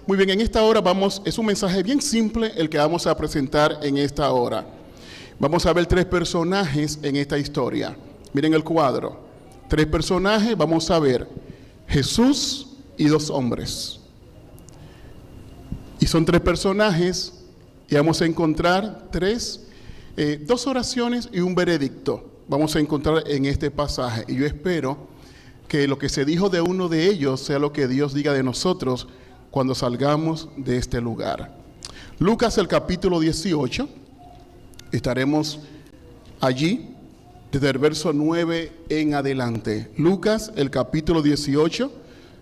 Muy bien, en esta hora es un mensaje bien simple el que vamos a presentar en esta hora. Vamos a ver 3 personajes en esta historia. Miren el cuadro. 3 personajes, vamos a ver Jesús y 2 hombres. Y son 3 personajes y vamos a encontrar 2 oraciones y un veredicto. Vamos a encontrar en este pasaje. Y yo espero que lo que se dijo de uno de ellos sea lo que Dios diga de nosotros cuando salgamos de este lugar. Lucas, el capítulo 18. Estaremos allí desde el verso 9 en adelante. Lucas, el capítulo 18,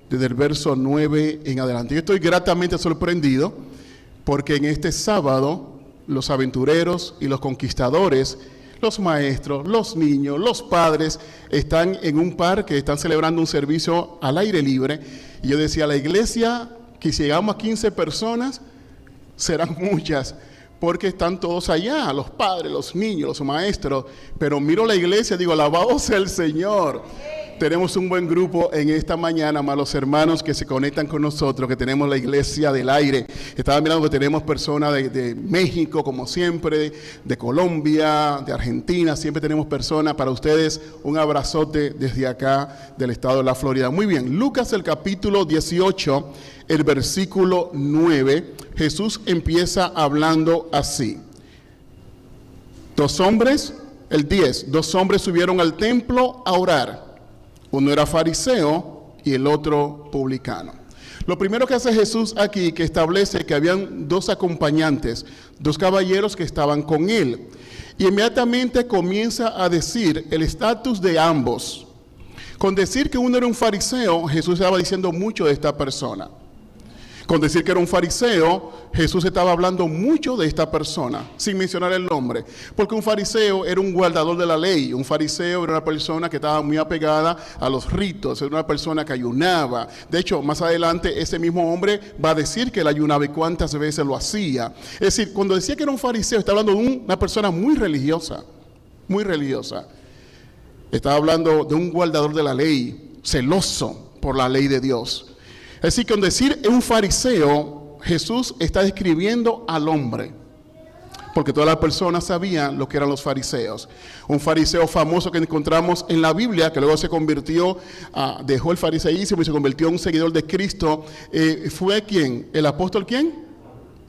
desde el verso 9 en adelante. Yo estoy gratamente sorprendido porque en este sábado los aventureros y los conquistadores, los maestros, los niños, los padres están en un parque, están celebrando un servicio al aire libre. Y yo decía, la iglesia, que si llegamos a 15 personas, serán muchas, porque están todos allá, los padres, los niños, los maestros. Pero miro la iglesia y digo, alabado sea el Señor. Tenemos un buen grupo en esta mañana, amados hermanos que se conectan con nosotros, que tenemos la iglesia del aire. Estaba mirando que tenemos personas de México, como siempre, de Colombia, de Argentina. Siempre tenemos personas para ustedes. Un abrazote desde acá del estado de la Florida. Muy bien, Lucas el capítulo 18, el versículo 9. Jesús empieza hablando así. 2 hombres, el 10, 2 hombres subieron al templo a orar. Uno era fariseo y el otro publicano. Lo primero que hace Jesús aquí, que establece que habían 2 acompañantes, 2 caballeros que estaban con él. Y inmediatamente comienza a decir el estatus de ambos. Con decir que uno era un fariseo, Jesús estaba diciendo mucho de esta persona. Con decir que era un fariseo, Jesús estaba hablando mucho de esta persona, sin mencionar el nombre. Porque un fariseo era un guardador de la ley. Un fariseo era una persona que estaba muy apegada a los ritos, era una persona que ayunaba. De hecho, más adelante, ese mismo hombre va a decir que él ayunaba y cuántas veces lo hacía. Es decir, cuando decía que era un fariseo, estaba hablando de una persona muy religiosa, muy religiosa. Estaba hablando de un guardador de la ley, celoso por la ley de Dios. Así que con decir un fariseo, Jesús está describiendo al hombre, porque todas las personas sabían lo que eran los fariseos. Un fariseo famoso que encontramos en la Biblia, que luego se convirtió, dejó el fariseísmo y se convirtió en un seguidor de Cristo, fue ¿quién? ¿El apóstol quién?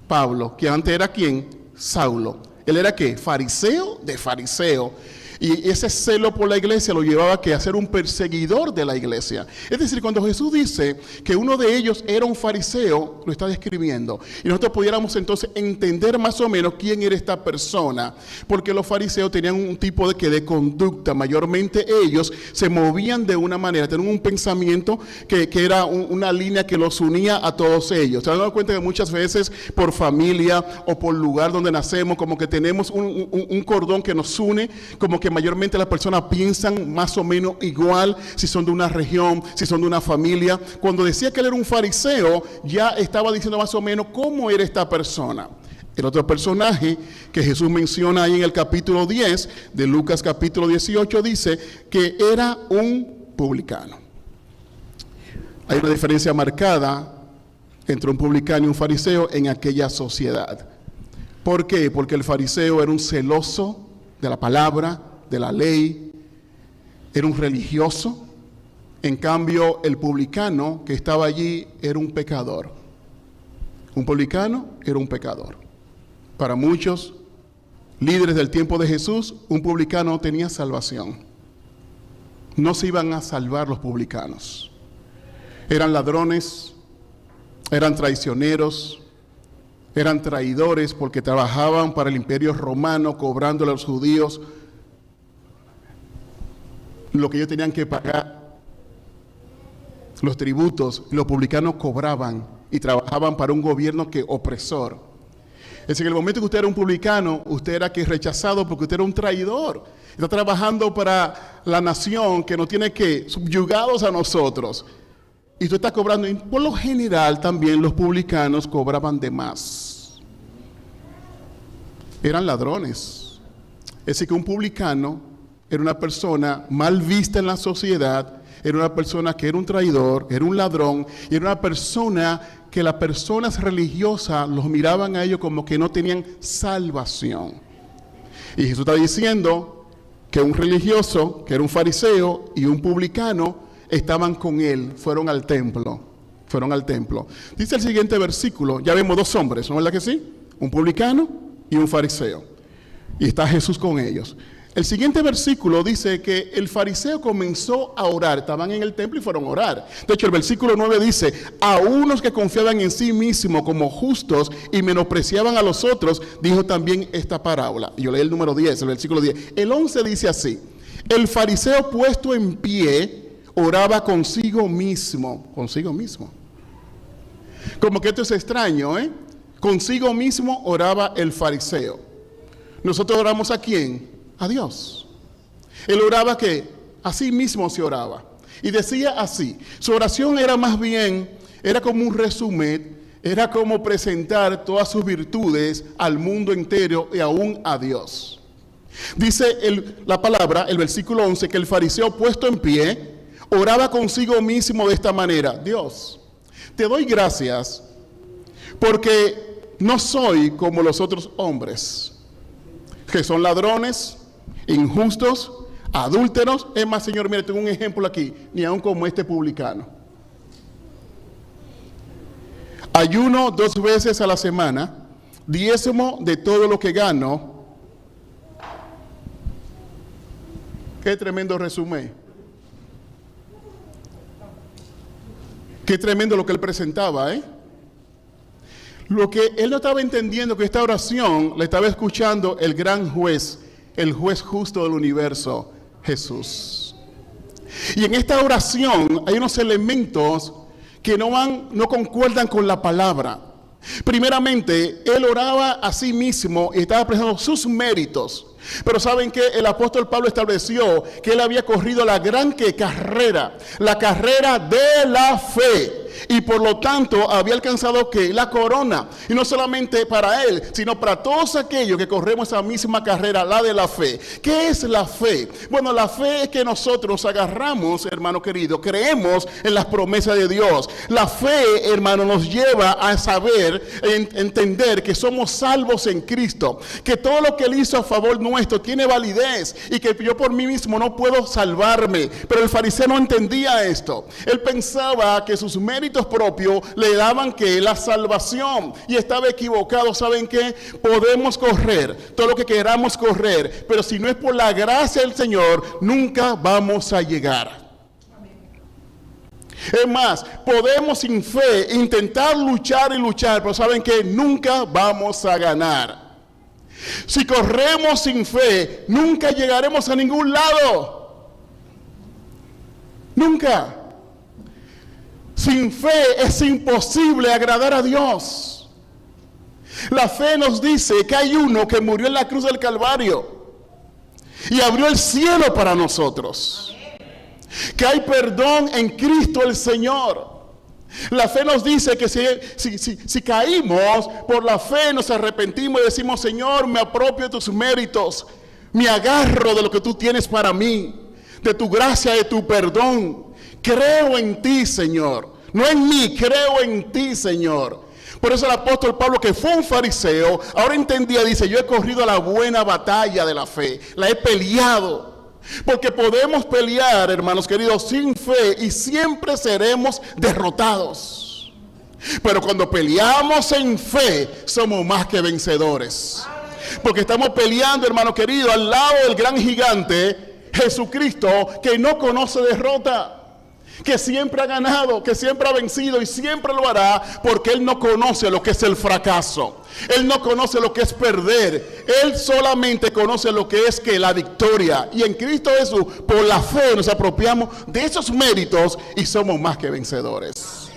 Pablo, que antes era ¿quién? Saulo. Él era ¿qué? Fariseo de fariseo. Y ese celo por la iglesia lo llevaba a ser un perseguidor de la iglesia. Es decir, cuando Jesús dice que uno de ellos era un fariseo, lo está describiendo. Y nosotros pudiéramos entonces entender más o menos quién era esta persona. Porque los fariseos tenían un tipo de conducta. Mayormente ellos se movían de una manera, tenían un pensamiento que era una línea que los unía a todos ellos. ¿Se han dado cuenta que muchas veces por familia o por lugar donde nacemos, como que tenemos un cordón que nos une, como que mayormente las personas piensan más o menos igual, si son de una región, si son de una familia? Cuando decía que él era un fariseo, ya estaba diciendo más o menos cómo era esta persona. El otro personaje que Jesús menciona ahí en el capítulo 10 de Lucas capítulo 18 dice que era un publicano. Hay una diferencia marcada entre un publicano y un fariseo en aquella sociedad. ¿Por qué? Porque el fariseo era un celoso de la palabra, de la ley, era un religioso. En cambio, el publicano que estaba allí era un pecador. Un publicano era un pecador. Para muchos líderes del tiempo de Jesús, un publicano no tenía salvación. No se iban a salvar los publicanos. Eran ladrones, eran traicioneros, eran traidores porque trabajaban para el imperio romano, cobrándole a los judíos lo que ellos tenían que pagar, los tributos. Los publicanos cobraban y trabajaban para un gobierno opresor. Es decir, en el momento que usted era un publicano, usted era rechazado porque usted era un traidor. Está trabajando para la nación que nos tiene subyugados a nosotros. Y usted está cobrando. Y por lo general también los publicanos cobraban de más. Eran ladrones. Es decir, que un publicano era una persona mal vista en la sociedad, era una persona que era un traidor, era un ladrón, y era una persona que las personas religiosas los miraban a ellos como que no tenían salvación. Y Jesús está diciendo que un religioso, que era un fariseo, y un publicano estaban con él, fueron al templo. Dice el siguiente versículo, ya vemos dos hombres, ¿no es verdad que sí? Un publicano y un fariseo. Y está Jesús con ellos. El siguiente versículo dice que el fariseo comenzó a orar. Estaban en el templo y fueron a orar. De hecho, el versículo 9 dice, a unos que confiaban en sí mismos como justos y menospreciaban a los otros, dijo también esta parábola. Yo leí el número 10, el versículo 10. El 11 dice así, el fariseo puesto en pie oraba consigo mismo. Como que esto es extraño, ¿eh? Consigo mismo oraba el fariseo. Nosotros oramos ¿a quién? A Dios. Él oraba que a sí mismo se oraba. Y decía así, su oración era más bien, era como un resumen, era como presentar todas sus virtudes al mundo entero y aún a Dios. Dice la palabra, el versículo 11, que el fariseo puesto en pie, oraba consigo mismo de esta manera, Dios, te doy gracias porque no soy como los otros hombres, que son ladrones, injustos, adúlteros. Es más, Señor, mire, tengo un ejemplo aquí, ni aun como este publicano. Ayuno 2 veces a la semana, diezmo de todo lo que gano. Qué tremendo resumen. Qué tremendo lo que él presentaba, ¿eh? Lo que él no estaba entendiendo, que esta oración la estaba escuchando el gran juez, el juez justo del universo, Jesús. Y en esta oración hay unos elementos que no concuerdan con la palabra. Primeramente, él oraba a sí mismo y estaba presentando sus méritos. Pero ¿saben qué? El apóstol Pablo estableció que él había corrido la gran carrera, la carrera de la fe. Y por lo tanto había alcanzado ¿qué? La corona. Y no solamente para él, sino para todos aquellos que corremos esa misma carrera, la de la fe. ¿Qué es la fe? Bueno, la fe es que nosotros agarramos, hermano querido, creemos en las promesas de Dios. La fe, hermano, nos lleva a saber, entender que somos salvos en Cristo, que todo lo que él hizo a favor nuestro tiene validez y que yo por mí mismo no puedo salvarme. Pero el fariseo no entendía esto. Él pensaba que sus méritos propios le daban que la salvación, y estaba equivocado. ¿Saben qué? Podemos correr todo lo que queramos correr, pero si no es por la gracia del Señor, nunca vamos a llegar. Es más, podemos sin fe intentar luchar y luchar, pero ¿saben qué? Nunca vamos a ganar. Si corremos sin fe, nunca llegaremos a ningún lado. Nunca. Sin fe es imposible agradar a Dios. La fe nos dice que hay uno que murió en la cruz del Calvario y abrió el cielo para nosotros. Que hay perdón en Cristo el Señor. La fe nos dice que si caímos por la fe, nos arrepentimos y decimos, Señor, me apropio de tus méritos, me agarro de lo que tú tienes para mí, de tu gracia, de tu perdón. Creo en ti, Señor. No en mí, creo en ti, Señor. Por eso el apóstol Pablo, que fue un fariseo, ahora entendía, dice, yo he corrido la buena batalla de la fe, la he peleado. Porque podemos pelear, hermanos queridos, sin fe y siempre seremos derrotados. Pero cuando peleamos en fe, somos más que vencedores. Porque estamos peleando, hermano querido, al lado del gran gigante, Jesucristo, que no conoce derrota, que siempre ha ganado, que siempre ha vencido y siempre lo hará, porque Él no conoce lo que es el fracaso. Él no conoce lo que es perder. Él solamente conoce lo que es que la victoria. Y en Cristo Jesús, por la fe, nos apropiamos de esos méritos y somos más que vencedores.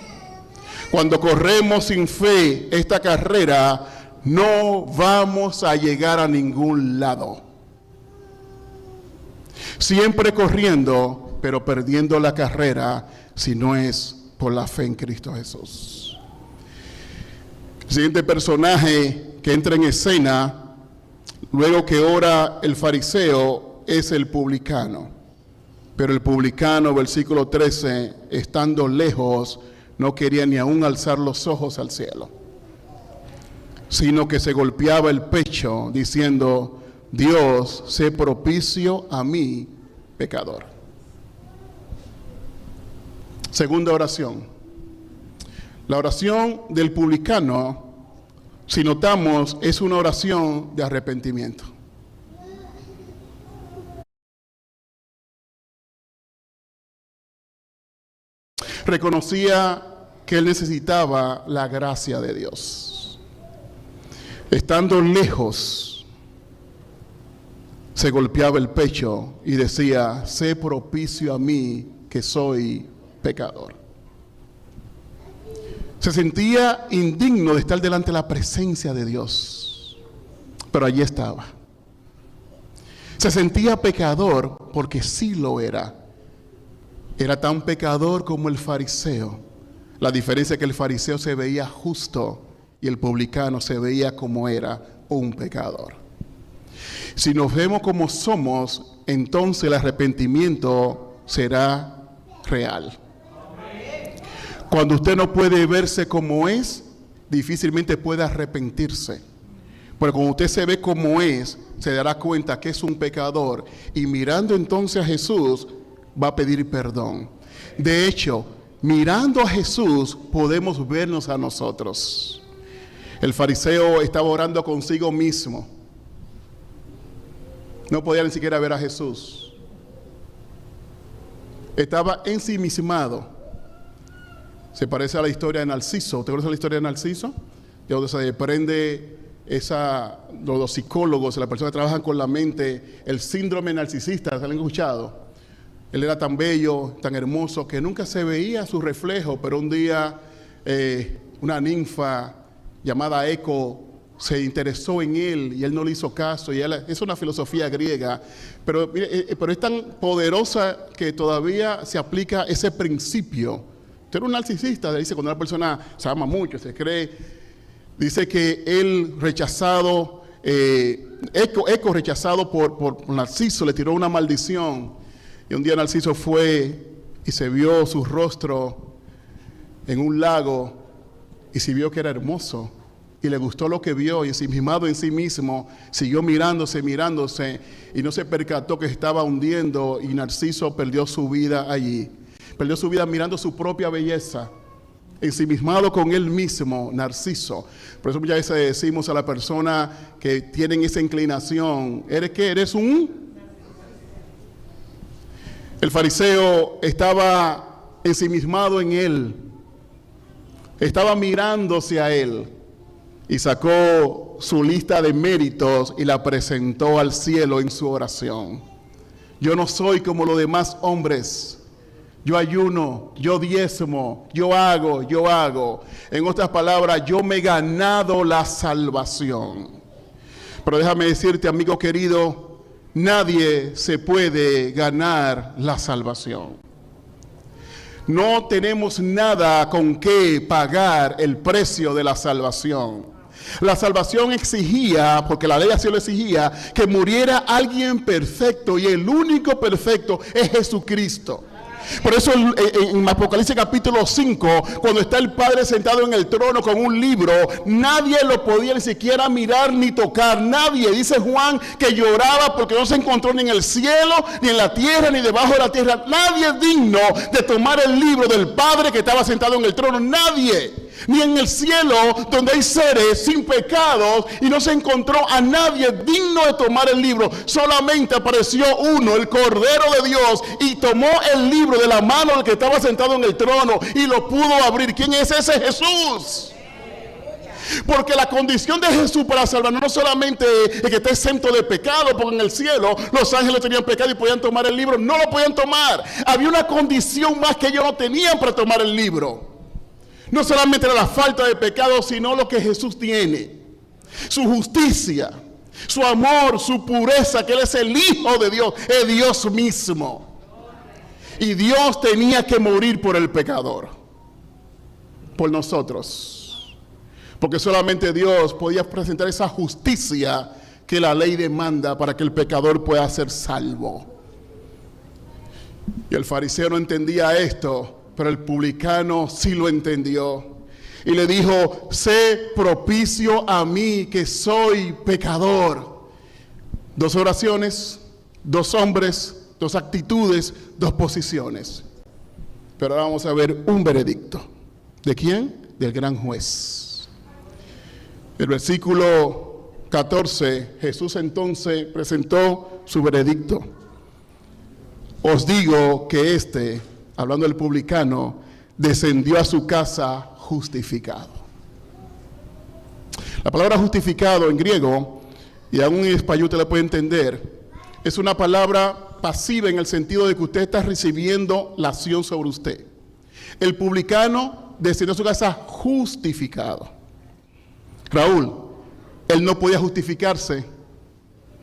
Cuando corremos sin fe esta carrera, no vamos a llegar a ningún lado. Siempre corriendo, pero perdiendo la carrera si no es por la fe en Cristo Jesús. El siguiente personaje que entra en escena, luego que ora el fariseo, es el publicano. Pero el publicano, versículo 13, estando lejos, no quería ni aún alzar los ojos al cielo, sino que se golpeaba el pecho diciendo: Dios, sé propicio a mí, pecador. Segunda oración. La oración del publicano, si notamos, es una oración de arrepentimiento. Reconocía que él necesitaba la gracia de Dios. Estando lejos, se golpeaba el pecho y decía: sé propicio a mí, que soy pecador. Se sentía indigno de estar delante de la presencia de Dios, pero allí estaba. Se sentía pecador porque sí lo era. Era tan pecador como el fariseo. La diferencia es que el fariseo se veía justo y el publicano se veía como era, un pecador. Si nos vemos como somos, entonces el arrepentimiento será real. Cuando usted no puede verse como es, difícilmente puede arrepentirse. Pero cuando usted se ve como es, se dará cuenta que es un pecador, y mirando entonces a Jesús, va a pedir perdón. De hecho, mirando a Jesús, podemos vernos a nosotros. El fariseo estaba orando consigo mismo. No podía ni siquiera ver a Jesús. Estaba ensimismado. Se parece a la historia de Narciso. ¿Te conoces la historia de Narciso? De donde se desprende los psicólogos, las personas que trabajan con la mente, el síndrome narcisista, ¿se han escuchado? Él era tan bello, tan hermoso, que nunca se veía su reflejo, pero un día una ninfa llamada Eco se interesó en él y él no le hizo caso. Y es una filosofía griega, pero es tan poderosa que todavía se aplica ese principio. Usted era un narcisista, dice, cuando una persona se ama mucho, se cree, dice que él rechazado, Eco rechazado por Narciso, le tiró una maldición. Y un día Narciso fue y se vio su rostro en un lago y se vio que era hermoso. Y le gustó lo que vio, y ensimismado en sí mismo, siguió mirándose y no se percató que estaba hundiendo, y Narciso perdió su vida allí. Perdió su vida mirando su propia belleza, ensimismado con él mismo, Narciso. Por eso muchas veces decimos a la persona que tienen esa inclinación: ¿eres qué? ¿Eres un...? El fariseo estaba ensimismado en él, estaba mirándose a él, y sacó su lista de méritos y la presentó al cielo en su oración. Yo no soy como los demás hombres. Yo ayuno, yo diezmo, yo hago. En otras palabras, yo me he ganado la salvación. Pero déjame decirte, amigo querido, nadie se puede ganar la salvación. No tenemos nada con qué pagar el precio de la salvación. La salvación exigía, porque la ley así lo exigía, que muriera alguien perfecto, y el único perfecto es Jesucristo. Por eso en Apocalipsis capítulo 5, cuando está el Padre sentado en el trono con un libro, nadie lo podía ni siquiera mirar ni tocar. Nadie, dice Juan, que lloraba porque no se encontró ni en el cielo, ni en la tierra, ni debajo de la tierra. Nadie es digno de tomar el libro del Padre que estaba sentado en el trono. Nadie. Ni en el cielo, donde hay seres sin pecados, y no se encontró a nadie digno de tomar el libro. Solamente apareció uno, el Cordero de Dios, y tomó el libro de la mano del que estaba sentado en el trono y lo pudo abrir. ¿Quién es ese? Jesús. Porque la condición de Jesús para salvarnos no solamente es que esté exento de pecado, porque en el cielo los ángeles tenían pecado y podían tomar el libro. No lo podían tomar. Había una condición más que ellos no tenían para tomar el libro. No solamente era la falta de pecado, sino lo que Jesús tiene: su justicia, su amor, su pureza, que Él es el Hijo de Dios, es Dios mismo. Y Dios tenía que morir por el pecador, por nosotros, porque solamente Dios podía presentar esa justicia que la ley demanda para que el pecador pueda ser salvo. Y el fariseo no entendía esto, Pero el publicano sí lo entendió. Y le dijo, sé propicio a mí que soy pecador. 2 oraciones, 2 hombres, 2 actitudes, 2 posiciones. Pero ahora vamos a ver un veredicto. ¿De quién? Del gran juez. El versículo 14, Jesús entonces presentó su veredicto. Os digo que hablando del publicano, descendió a su casa justificado. La palabra justificado en griego, y aún en español usted la puede entender, es una palabra pasiva en el sentido de que usted está recibiendo la acción sobre usted. El publicano descendió a su casa justificado. Raúl, él no podía justificarse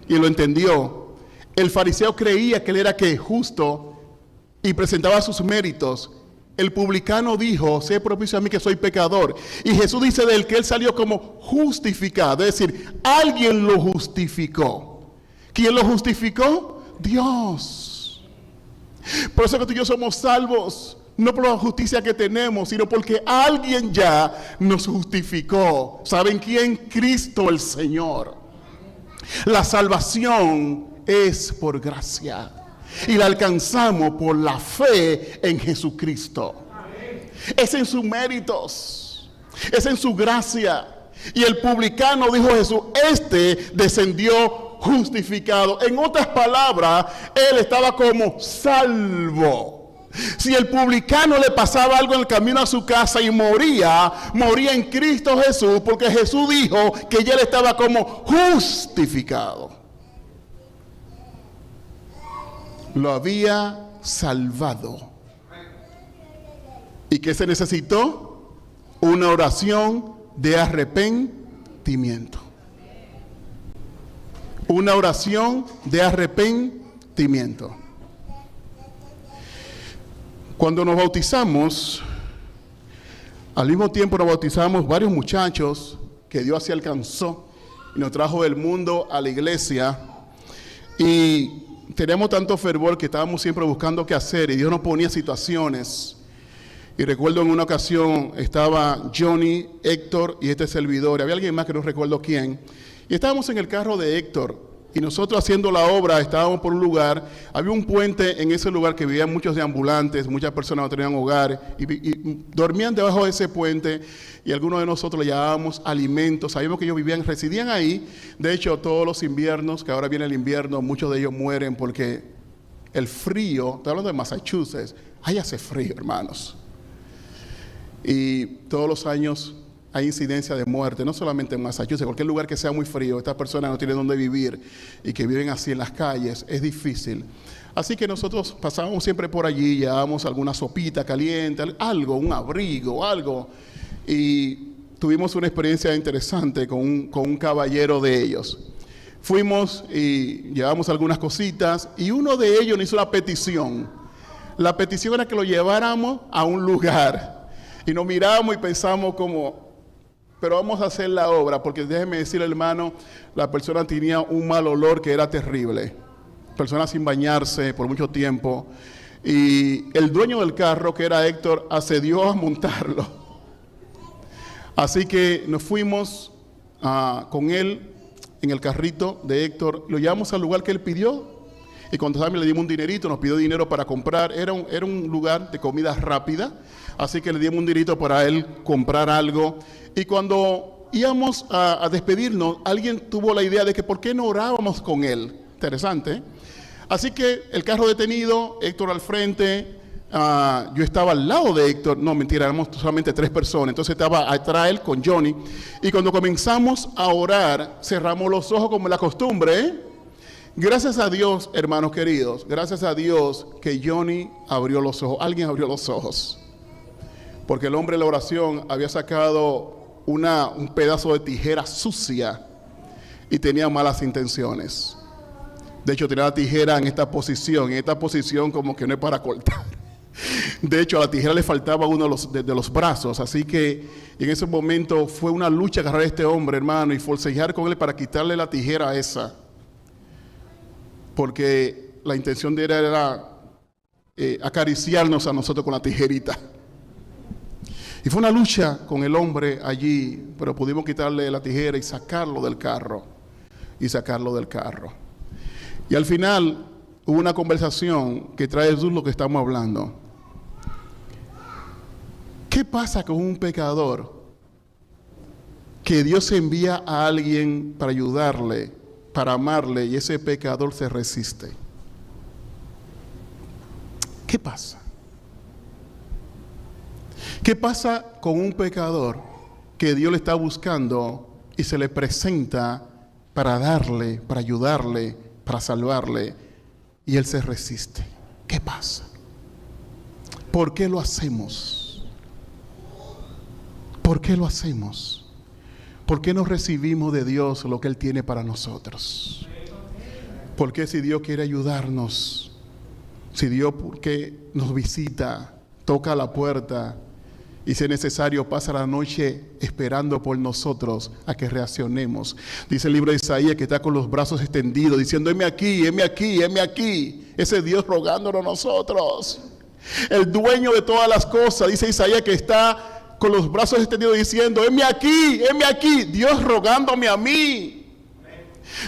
y lo entendió. El fariseo creía que él era justo y presentaba sus méritos. El publicano dijo, sé propicio a mí que soy pecador. Y Jesús dice de él que él salió como justificado. Es decir, alguien lo justificó. ¿Quién lo justificó? Dios. Por eso que tú y yo somos salvos. No por la justicia que tenemos, sino porque alguien ya nos justificó. ¿Saben quién? Cristo el Señor. La salvación es por gracia. Y la alcanzamos por la fe en Jesucristo. Es en sus méritos, es en su gracia. Y el publicano, dijo Jesús, descendió justificado. En otras palabras, él estaba como salvo. Si el publicano le pasaba algo en el camino a su casa y moría en Cristo Jesús, porque Jesús dijo que ya él estaba como justificado. Lo había salvado. ¿Y qué se necesitó? Una oración de arrepentimiento. Una oración de arrepentimiento. Cuando nos bautizamos, al mismo tiempo nos bautizamos varios muchachos que Dios así alcanzó y nos trajo del mundo a la iglesia. Y teníamos tanto fervor que estábamos siempre buscando qué hacer y Dios nos ponía situaciones. Y recuerdo en una ocasión estaba Johnny, Héctor y este servidor. Había alguien más que no recuerdo quién. Y estábamos en el carro de Héctor. Y nosotros haciendo la obra, estábamos por un lugar, había un puente en ese lugar que vivían muchos deambulantes, muchas personas no tenían hogar y dormían debajo de ese puente y algunos de nosotros le llevábamos alimentos, sabíamos que ellos residían ahí. De hecho, todos los inviernos, que ahora viene el invierno, muchos de ellos mueren porque el frío, estoy hablando de Massachusetts, ahí hace frío, hermanos. Y todos los años hay incidencia de muerte, no solamente en Massachusetts, cualquier lugar que sea muy frío, estas personas no tienen dónde vivir y que viven así en las calles, es difícil. Así que nosotros pasábamos siempre por allí, llevábamos alguna sopita caliente, algo, un abrigo, algo. Y tuvimos una experiencia interesante con un caballero de ellos. Fuimos y llevamos algunas cositas y uno de ellos nos hizo una petición. La petición era que lo lleváramos a un lugar. Y nos miramos y pensamos como, pero vamos a hacer la obra, porque déjeme decirle, hermano, la persona tenía un mal olor que era terrible. Persona sin bañarse por mucho tiempo. Y el dueño del carro, que era Héctor, accedió a montarlo. Así que nos fuimos con él en el carrito de Héctor, lo llevamos al lugar que él pidió. Y cuando le dimos un dinerito, nos pidió dinero para comprar. Era un lugar de comida rápida. Así que le dimos un dinerito para él comprar algo. Y cuando íbamos a despedirnos, alguien tuvo la idea de que ¿por qué no orábamos con él? Interesante, ¿eh? Así que el carro detenido, Héctor al frente, yo estaba al lado de Héctor. No, mentira, éramos solamente 3 personas. Entonces estaba atrás él con Johnny. Y cuando comenzamos a orar, cerramos los ojos como la costumbre, ¿eh? Gracias a Dios, hermanos queridos, gracias a Dios que Johnny abrió los ojos. Alguien abrió los ojos. Porque el hombre de la oración había sacado un pedazo de tijera sucia y tenía malas intenciones. De hecho, tenía la tijera en esta posición como que no es para cortar. De hecho, a la tijera le faltaba uno de los brazos, así que en ese momento fue una lucha agarrar a este hombre, hermano, y forcejear con él para quitarle la tijera esa. Porque la intención de él acariciarnos a nosotros con la tijerita. Y fue una lucha con el hombre allí, pero pudimos quitarle la tijera y sacarlo del carro. Y al final hubo una conversación que trae Jesús lo que estamos hablando. ¿Qué pasa con un pecador que Dios envía a alguien para ayudarle, para amarle, y ese pecador se resiste? ¿Qué pasa? ¿Qué pasa con un pecador que Dios le está buscando y se le presenta para darle, para ayudarle, para salvarle, y él se resiste? ¿Qué pasa? ¿Por qué lo hacemos? ¿Por qué lo hacemos? ¿Por qué no recibimos de Dios lo que Él tiene para nosotros? ¿Por qué si Dios quiere ayudarnos, si Dios porque nos visita, toca la puerta y si es necesario pasa la noche esperando por nosotros a que reaccionemos? Dice el libro de Isaías que está con los brazos extendidos diciendo: heme aquí, heme aquí, heme aquí. Ese Dios rogándonos a nosotros. El dueño de todas las cosas, dice Isaías, que está con los brazos extendidos diciendo: heme aquí, heme aquí. Dios rogándome a mí.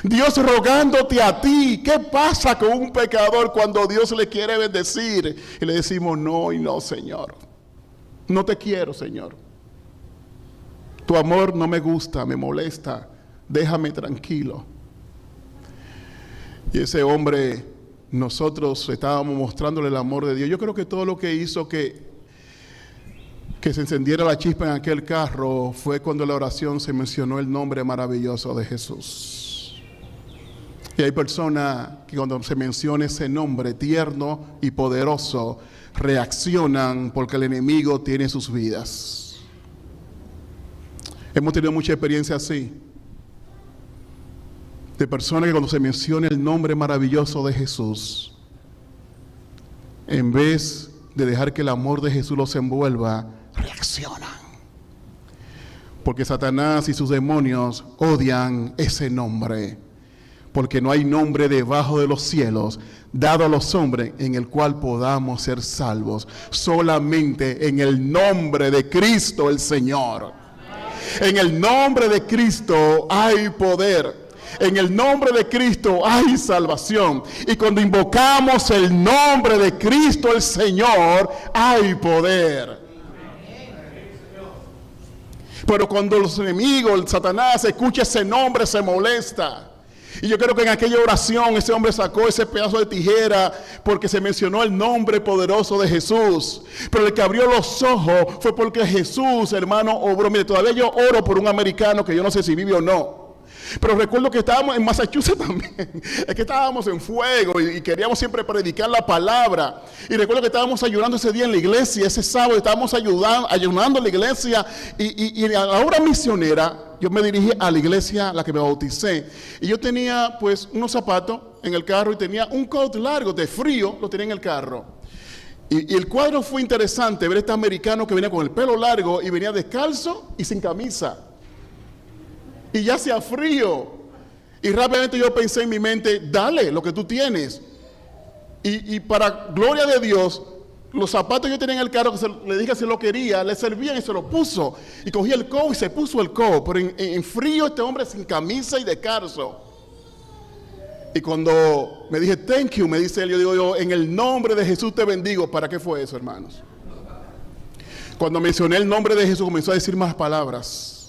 Dios rogándote a ti. ¿Qué pasa con un pecador cuando Dios le quiere bendecir? Y le decimos: no y no, Señor. No te quiero, Señor. Tu amor no me gusta, me molesta. Déjame tranquilo. Y ese hombre, nosotros estábamos mostrándole el amor de Dios. Yo creo que todo lo que hizo que se encendiera la chispa en aquel carro fue cuando en la oración se mencionó el nombre maravilloso de Jesús. Y hay personas que cuando se menciona ese nombre tierno y poderoso, reaccionan porque el enemigo tiene sus vidas. Hemos tenido mucha experiencia así, de personas que cuando se menciona el nombre maravilloso de Jesús, en vez de dejar que el amor de Jesús los envuelva, reaccionan. Porque Satanás y sus demonios odian ese nombre. Porque no hay nombre debajo de los cielos dado a los hombres en el cual podamos ser salvos. Solamente en el nombre de Cristo el Señor. En el nombre de Cristo hay poder. En el nombre de Cristo hay salvación. Y cuando invocamos el nombre de Cristo el Señor, hay poder. Pero cuando los enemigos, el Satanás, escucha ese nombre, se molesta. Y yo creo que en aquella oración ese hombre sacó ese pedazo de tijera porque se mencionó el nombre poderoso de Jesús. Pero el que abrió los ojos fue porque Jesús, hermano, obró. Mire, todavía yo oro por un americano que yo no sé si vive o no. Pero recuerdo que estábamos en Massachusetts también. Es que estábamos en fuego y queríamos siempre predicar la palabra. Y recuerdo que estábamos ayunando ese día en la iglesia, ese sábado estábamos ayunando en la iglesia. Y a la hora misionera, yo me dirigí a la iglesia a la que me bauticé. Y yo tenía pues unos zapatos en el carro y tenía un coat largo de frío, lo tenía en el carro. Y el cuadro fue interesante, ver este americano que venía con el pelo largo y venía descalzo y sin camisa. Y ya hacía frío. Y rápidamente yo pensé en mi mente: dale lo que tú tienes. Y para gloria de Dios, los zapatos que yo tenía en el carro, le dije si lo quería, le servían y se lo puso. Y cogí el coat y se puso el coat. Pero en frío este hombre sin camisa y descalzo. Y cuando me dije thank you, me dice él, yo digo: en el nombre de Jesús te bendigo. ¿Para qué fue eso, hermanos? Cuando mencioné el nombre de Jesús comenzó a decir más palabras.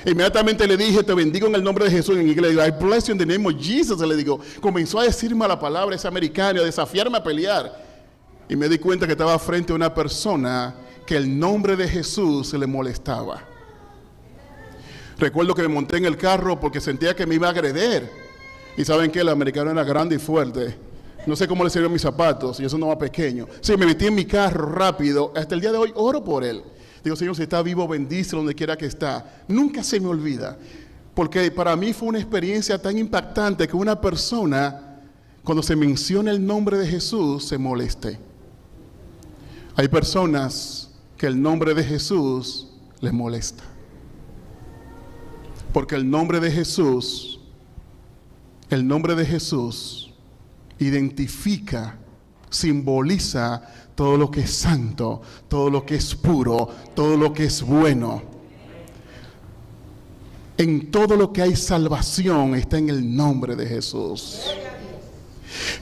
Inmediatamente le dije: te bendigo en el nombre de Jesús. En inglés le digo: I bless you in the name of Jesus. Le digo, comenzó a decirme la palabra ese americano, a desafiarme a pelear. Y me di cuenta que estaba frente a una persona que el nombre de Jesús se le molestaba. Recuerdo que me monté en el carro porque sentía que me iba a agredir. Y saben que el americano era grande y fuerte. No sé cómo le salieron mis zapatos, y eso no va pequeño. Sí, me metí en mi carro rápido. Hasta el día de hoy oro por él. Digo: Señor, si está vivo, bendice donde quiera que está. Nunca se me olvida. Porque para mí fue una experiencia tan impactante que una persona, cuando se menciona el nombre de Jesús, se moleste. Hay personas que el nombre de Jesús les molesta. Porque el nombre de Jesús identifica simboliza todo lo que es santo, todo lo que es puro, todo lo que es bueno. En todo lo que hay salvación está en el nombre de Jesús.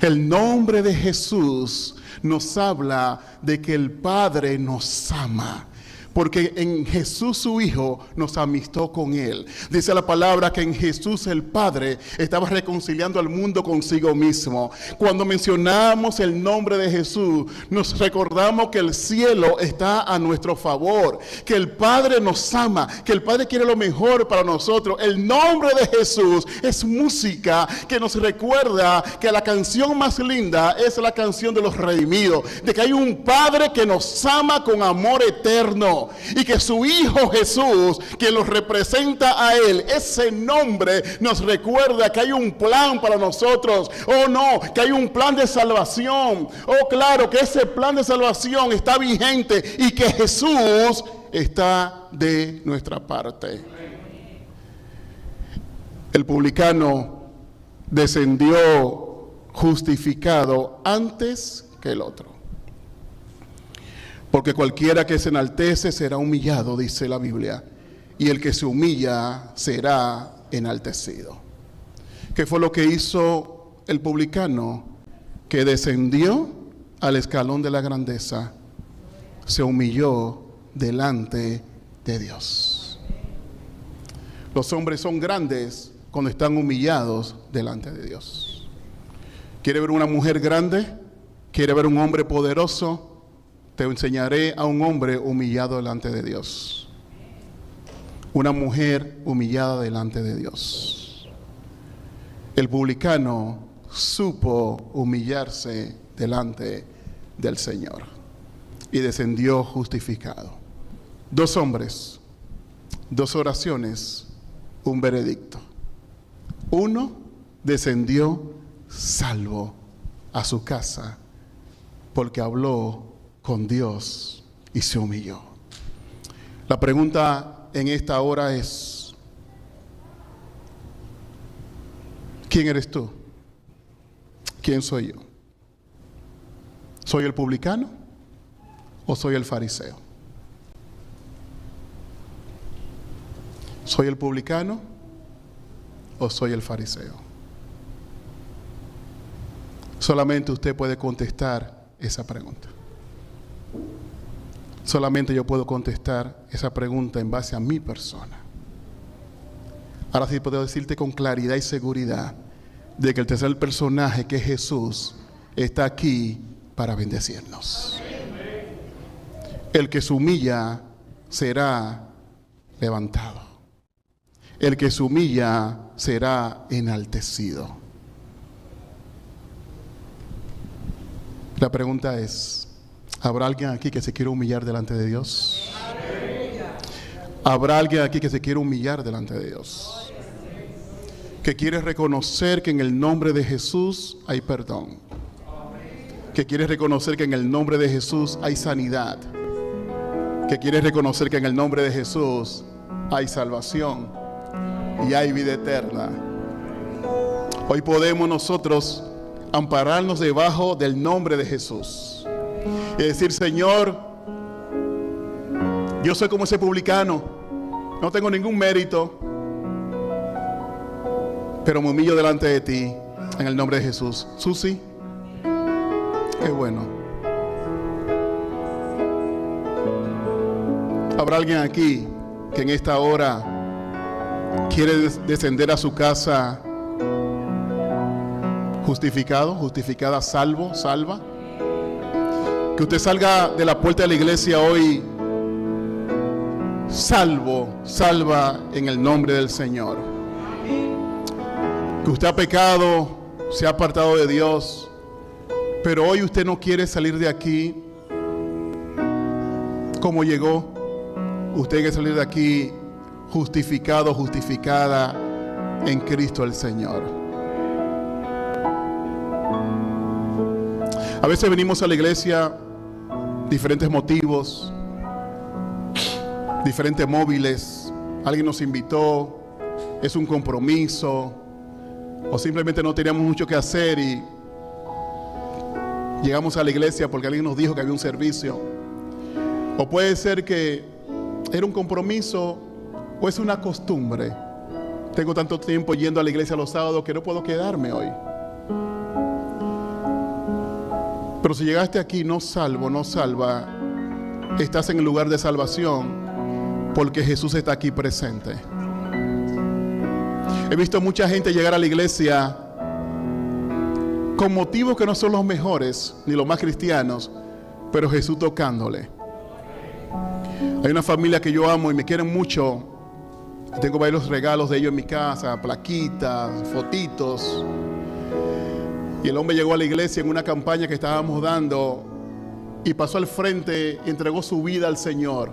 El nombre de Jesús nos habla de que el Padre nos ama, porque en Jesús su Hijo nos amistó con Él. Dice la palabra que en Jesús el Padre estaba reconciliando al mundo consigo mismo. Cuando mencionamos el nombre de Jesús, nos recordamos que el cielo está a nuestro favor, que el Padre nos ama, que el Padre quiere lo mejor para nosotros. El nombre de Jesús es música que nos recuerda que la canción más linda es la canción de los redimidos, de que hay un Padre que nos ama con amor eterno, y que su Hijo Jesús, quien los representa a Él, ese nombre nos recuerda que hay un plan para nosotros. Oh no, que hay un plan de salvación. Oh claro, que ese plan de salvación está vigente y que Jesús está de nuestra parte. El publicano descendió justificado antes que el otro. Porque cualquiera que se enaltece será humillado, dice la Biblia, y el que se humilla será enaltecido. ¿Qué fue lo que hizo el publicano? Que descendió al escalón de la grandeza, se humilló delante de Dios. Los hombres son grandes cuando están humillados delante de Dios. ¿Quiere ver una mujer grande? ¿Quiere ver un hombre poderoso? Te enseñaré a un hombre humillado delante de Dios. Una mujer humillada delante de Dios. El publicano supo humillarse delante del Señor y descendió justificado. 2 hombres, 2 oraciones, un veredicto. Uno descendió salvo a su casa porque habló con Dios y se humilló. La pregunta en esta hora es: ¿quién eres tú? ¿Quién soy yo? ¿Soy el publicano o soy el fariseo? ¿Soy el publicano o soy el fariseo? Solamente usted puede contestar esa pregunta. Solamente yo puedo contestar esa pregunta en base a mi persona. Ahora sí puedo decirte con claridad y seguridad de que el tercer personaje, que es Jesús, está aquí para bendecirnos. El que se humilla será levantado. El que se humilla será enaltecido. La pregunta es: ¿habrá alguien aquí que se quiera humillar delante de Dios? ¿Habrá alguien aquí que se quiera humillar delante de Dios? Que quiere reconocer que en el nombre de Jesús hay perdón. Que quiere reconocer que en el nombre de Jesús hay sanidad. Que quiere reconocer que en el nombre de Jesús hay salvación y hay vida eterna. Hoy podemos nosotros ampararnos debajo del nombre de Jesús y decir: Señor, yo soy como ese publicano, no tengo ningún mérito, pero me humillo delante de ti en el nombre de Jesús. Susi, qué bueno. ¿Habrá alguien aquí que en esta hora quiere descender a su casa justificado, justificada, salvo, salva? Que usted salga de la puerta de la iglesia hoy salvo, salva en el nombre del Señor. Que usted ha pecado, se ha apartado de Dios, pero hoy usted no quiere salir de aquí como llegó. Usted quiere salir de aquí justificado, justificada en Cristo el Señor. A veces venimos a la iglesia diferentes motivos, diferentes móviles. Alguien nos invitó, es un compromiso, o simplemente no teníamos mucho que hacer y llegamos a la iglesia porque alguien nos dijo que había un servicio. O puede ser que era un compromiso o es una costumbre. Tengo tanto tiempo yendo a la iglesia los sábados que no puedo quedarme hoy. Pero si llegaste aquí no salvo, no salva, estás en el lugar de salvación porque Jesús está aquí presente. He visto mucha gente llegar a la iglesia con motivos que no son los mejores ni los más cristianos, pero Jesús tocándole. Hay una familia que yo amo y me quieren mucho. Tengo varios regalos de ellos en mi casa, plaquitas, fotitos. Y el hombre llegó a la iglesia en una campaña que estábamos dando y pasó al frente y entregó su vida al Señor.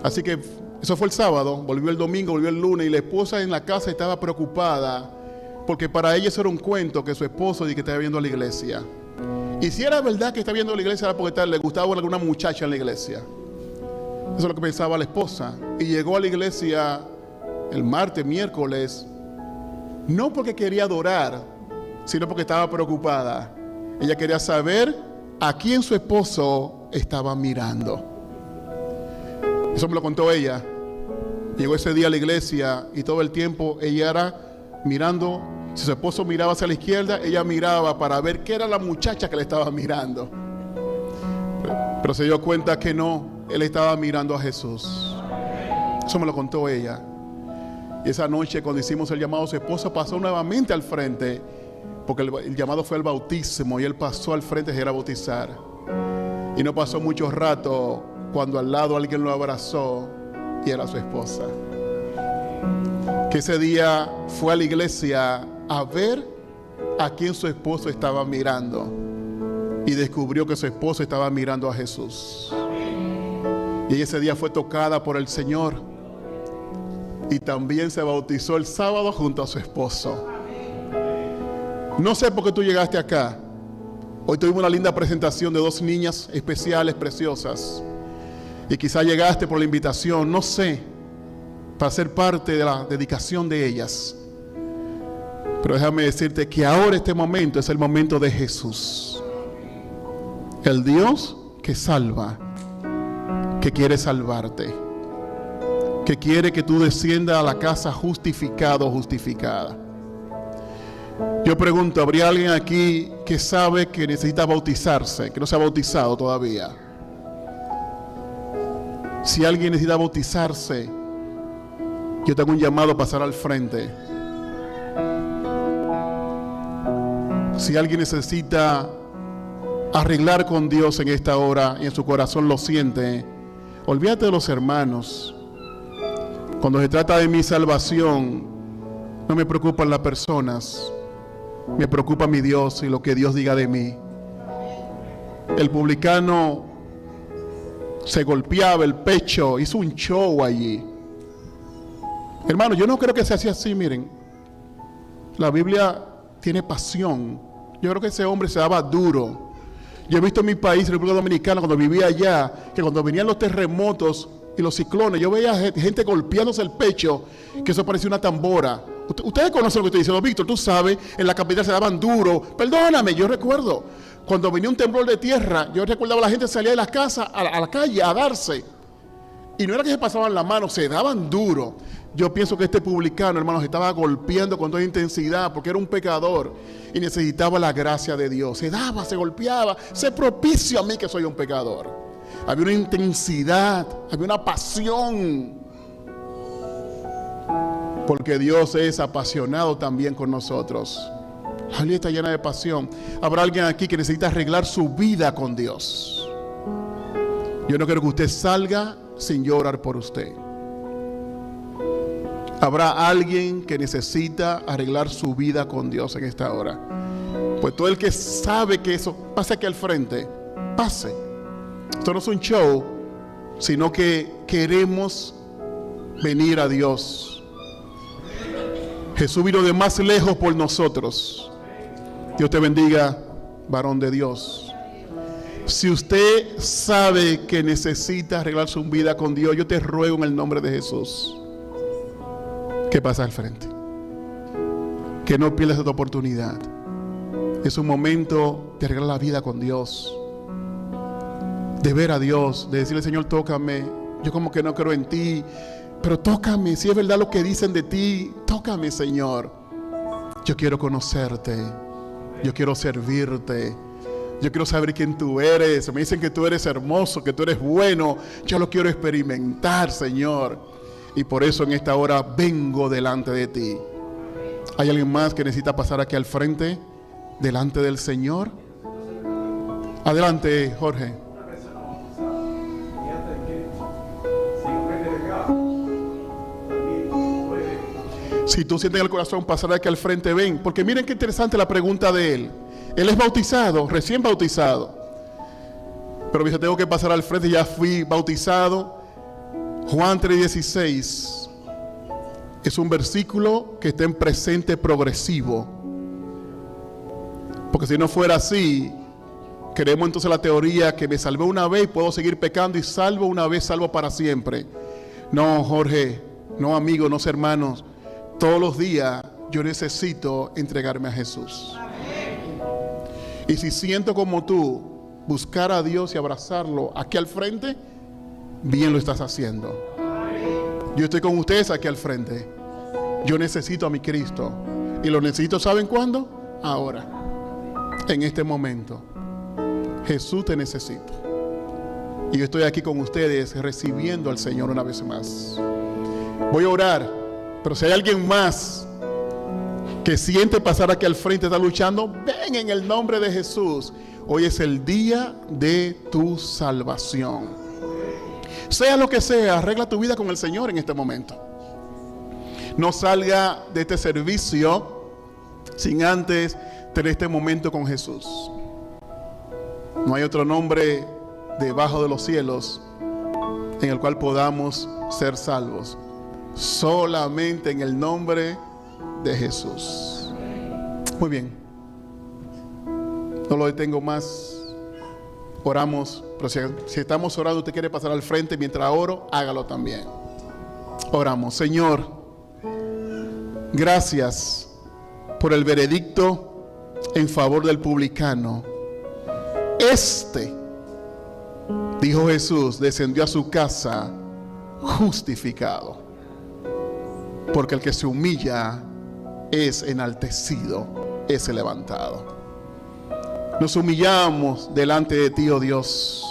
Así que eso fue el sábado, volvió el domingo, volvió el lunes y la esposa en la casa estaba preocupada porque para ella eso era un cuento que su esposo que estaba viendo a la iglesia. Y si era verdad que estaba viendo a la iglesia era porque le gustaba alguna muchacha en la iglesia. Eso es lo que pensaba la esposa. Y llegó a la iglesia el martes, miércoles, no porque quería adorar, sino porque estaba preocupada. Ella quería saber a quién su esposo estaba mirando. Eso me lo contó ella. Llegó ese día a la iglesia y todo el tiempo ella era mirando. Si su esposo miraba hacia la izquierda, ella miraba para ver qué era la muchacha que le estaba mirando. Pero se dio cuenta que no, él estaba mirando a Jesús. Eso me lo contó ella. Y esa noche cuando hicimos el llamado, su esposa pasó nuevamente al frente, porque el llamado fue el bautismo y él pasó al frente a ir a bautizar. Y no pasó mucho rato cuando al lado alguien lo abrazó y era su esposa. Que ese día fue a la iglesia a ver a quién su esposo estaba mirando y descubrió que su esposo estaba mirando a Jesús. Y ese día fue tocada por el Señor y también se bautizó el sábado junto a su esposo. No sé por qué tú llegaste acá. Hoy tuvimos una linda presentación de 2 niñas especiales, preciosas. Y quizá llegaste por la invitación, no sé, para ser parte de la dedicación de ellas. Pero déjame decirte que ahora este momento es el momento de Jesús. El Dios que salva, que quiere salvarte, que quiere que tú desciendas a la casa justificado o justificada. Yo pregunto, ¿habría alguien aquí que sabe que necesita bautizarse, que no se ha bautizado todavía? Si alguien necesita bautizarse, yo tengo un llamado a pasar al frente. Si alguien necesita arreglar con Dios en esta hora y en su corazón lo siente, olvídate de los hermanos. Cuando se trata de mi salvación, no me preocupan las personas, me preocupa mi Dios y lo que Dios diga de mí. El publicano se golpeaba el pecho, hizo un show allí. Hermano, yo no creo que sea así, miren. La Biblia tiene pasión. Yo creo que ese hombre se daba duro. Yo he visto en mi país, República Dominicana, cuando vivía allá, que cuando venían los terremotos y los ciclones, yo veía gente golpeándose el pecho, que eso parecía una tambora. Ustedes conocen lo que estoy diciendo, Víctor, tú sabes, en la capital se daban duro. Perdóname, yo recuerdo, cuando venía un temblor de tierra, yo recordaba la gente salía de las casas a la calle a darse. Y no era que se pasaban la mano, se daban duro. Yo pienso que este publicano, hermanos, estaba golpeando con toda intensidad porque era un pecador y necesitaba la gracia de Dios. Se daba, se golpeaba, se propicio a mí que soy un pecador. Había una intensidad, había una pasión. Porque Dios es apasionado también con nosotros. La Biblia está llena de pasión. Habrá alguien aquí que necesita arreglar su vida con Dios. Yo no quiero que usted salga sin yo orar por usted. Habrá alguien que necesita arreglar su vida con Dios en esta hora. Pues todo el que sabe que eso, pase aquí al frente, pase. Esto no es un show, sino que queremos venir a Dios. Jesús vino de más lejos por nosotros. Dios te bendiga, varón de Dios. Si usted sabe que necesita arreglar su vida con Dios, yo te ruego en el nombre de Jesús que pase al frente. Que no pierdas esta oportunidad. Es un momento de arreglar la vida con Dios, de ver a Dios, de decirle: Señor, tócame. Yo como que no creo en ti, pero tócame. Si es verdad lo que dicen de ti, tócame, Señor. Yo quiero conocerte, yo quiero servirte, yo quiero saber quién tú eres. Me dicen que tú eres hermoso, que tú eres bueno. Yo lo quiero experimentar, Señor. Y por eso en esta hora vengo delante de ti. ¿Hay alguien más que necesita pasar aquí al frente, delante del Señor? Adelante, Jorge. Si tú sientes en el corazón pasar aquí al frente, ven. Porque miren qué interesante la pregunta de él. Él es bautizado, recién bautizado. Pero dice: tengo que pasar al frente, ya fui bautizado. Juan 3:16 es un versículo que está en presente progresivo. Porque si no fuera así, creemos entonces la teoría que me salvé una vez y puedo seguir pecando, y salvo una vez, salvo para siempre. No, Jorge, no, amigos, no, hermanos. Todos los días yo necesito entregarme a Jesús. Y si siento como tú buscar a Dios y abrazarlo aquí al frente, bien lo estás haciendo. Yo estoy con ustedes aquí al frente. Yo necesito a mi Cristo. Y lo necesito, ¿saben cuándo? Ahora, en este momento. Jesús, te necesito. Y yo estoy aquí con ustedes recibiendo al Señor una vez más. Voy a orar. Pero si hay alguien más que siente pasar aquí al frente, está luchando, ven en el nombre de Jesús. Hoy es el día de tu salvación. Sea lo que sea, arregla tu vida con el Señor en este momento. No salga de este servicio sin antes tener este momento con Jesús. No hay otro nombre debajo de los cielos en el cual podamos ser salvos. Solamente en el nombre de Jesús. Muy bien. No lo detengo más. Oramos. Pero si estamos orando, usted quiere pasar al frente mientras oro, hágalo también. Oramos. Señor, gracias por el veredicto en favor del publicano. Dijo Jesús, descendió a su casa justificado. Porque el que se humilla es enaltecido, es levantado. Nos humillamos delante de ti, oh Dios.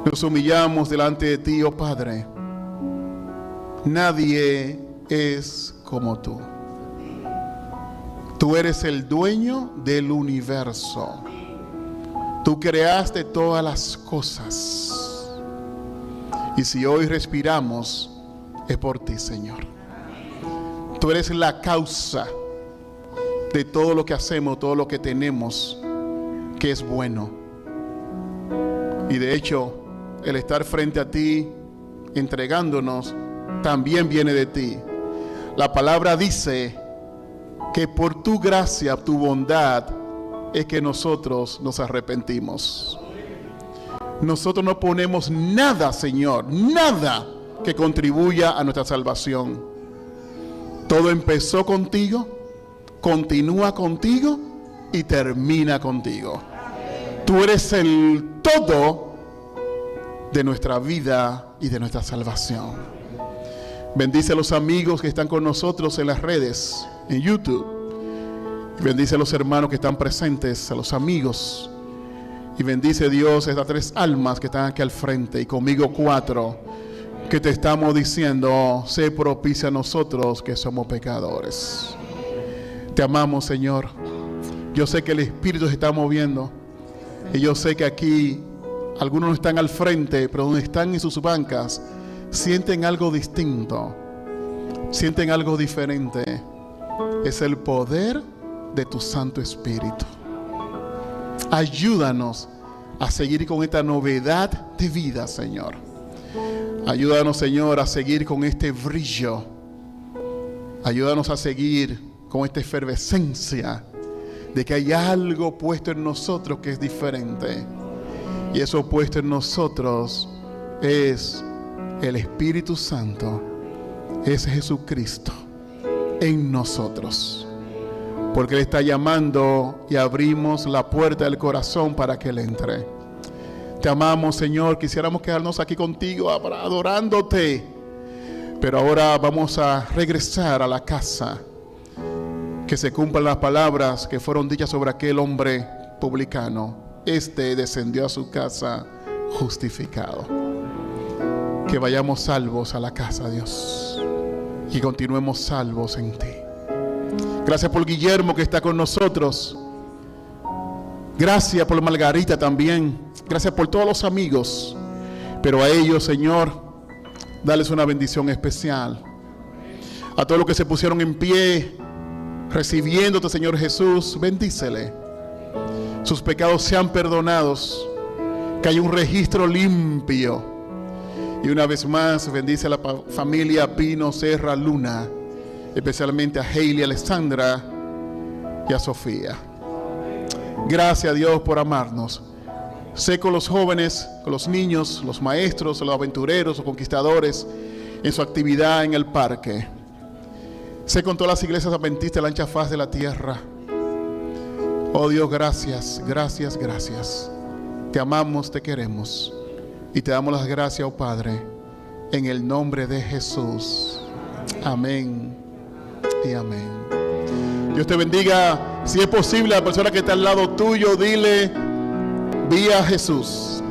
Nos humillamos delante de ti, oh Padre. Nadie es como tú. Tú eres el dueño del universo. Tú creaste todas las cosas. Y si hoy respiramos, es por ti, Señor. Tú eres la causa de todo lo que hacemos, todo lo que tenemos, que es bueno. Y de hecho, el estar frente a ti, entregándonos, también viene de ti. La palabra dice que por tu gracia, tu bondad, es que nosotros nos arrepentimos. Nosotros no ponemos nada, Señor, nada que contribuya a nuestra salvación. Todo empezó contigo, continúa contigo y termina contigo. Tú eres el todo de nuestra vida y de nuestra salvación. Bendice a los amigos que están con nosotros en las redes, en YouTube. Bendice a los hermanos que están presentes, a los amigos. Y bendice, Dios, a estas 3 almas que están aquí al frente, y conmigo 4, que te estamos diciendo: sé propicia a nosotros que somos pecadores. Te amamos, Señor. Yo sé que el Espíritu se está moviendo, y yo sé que aquí algunos no están al frente, pero donde están en sus bancas, sienten algo distinto, sienten algo diferente. Es el poder de tu Santo Espíritu. Ayúdanos a seguir con esta novedad de vida, Señor. Ayúdanos, Señor, a seguir con este brillo. Ayúdanos a seguir con esta efervescencia de que hay algo puesto en nosotros que es diferente. Y eso puesto en nosotros es el Espíritu Santo, es Jesucristo en nosotros. porque Él está llamando y abrimos la puerta del corazón para que Él entre. Te amamos, Señor. Quisiéramos quedarnos aquí contigo adorándote, pero ahora vamos a regresar a la casa. Que se cumplan las palabras que fueron dichas sobre aquel hombre publicano. Este descendió a su casa justificado. Que vayamos salvos a la casa, Dios, y continuemos salvos en ti. Gracias por Guillermo, que está con nosotros. Gracias por Margarita también. Gracias por todos los amigos. Pero a ellos, Señor, dales una bendición especial. A todos los que se pusieron en pie recibiéndote, Señor Jesús, bendícele. Sus pecados sean perdonados, que haya un registro limpio. Y una vez más, bendice a la familia Pino Serra Luna, especialmente a Hailey, Alessandra y a Sofía. Gracias a Dios por amarnos. Sé con los jóvenes, con los niños, los maestros, los aventureros, los conquistadores, en su actividad en el parque. Sé con todas las iglesias adventistas de la ancha faz de la tierra. Oh Dios, gracias, gracias, gracias. Te amamos, te queremos. Y te damos las gracias, oh Padre, en el nombre de Jesús. Amén y amén. Dios te bendiga. Si es posible, a la persona que está al lado tuyo, dile: vi a Jesús.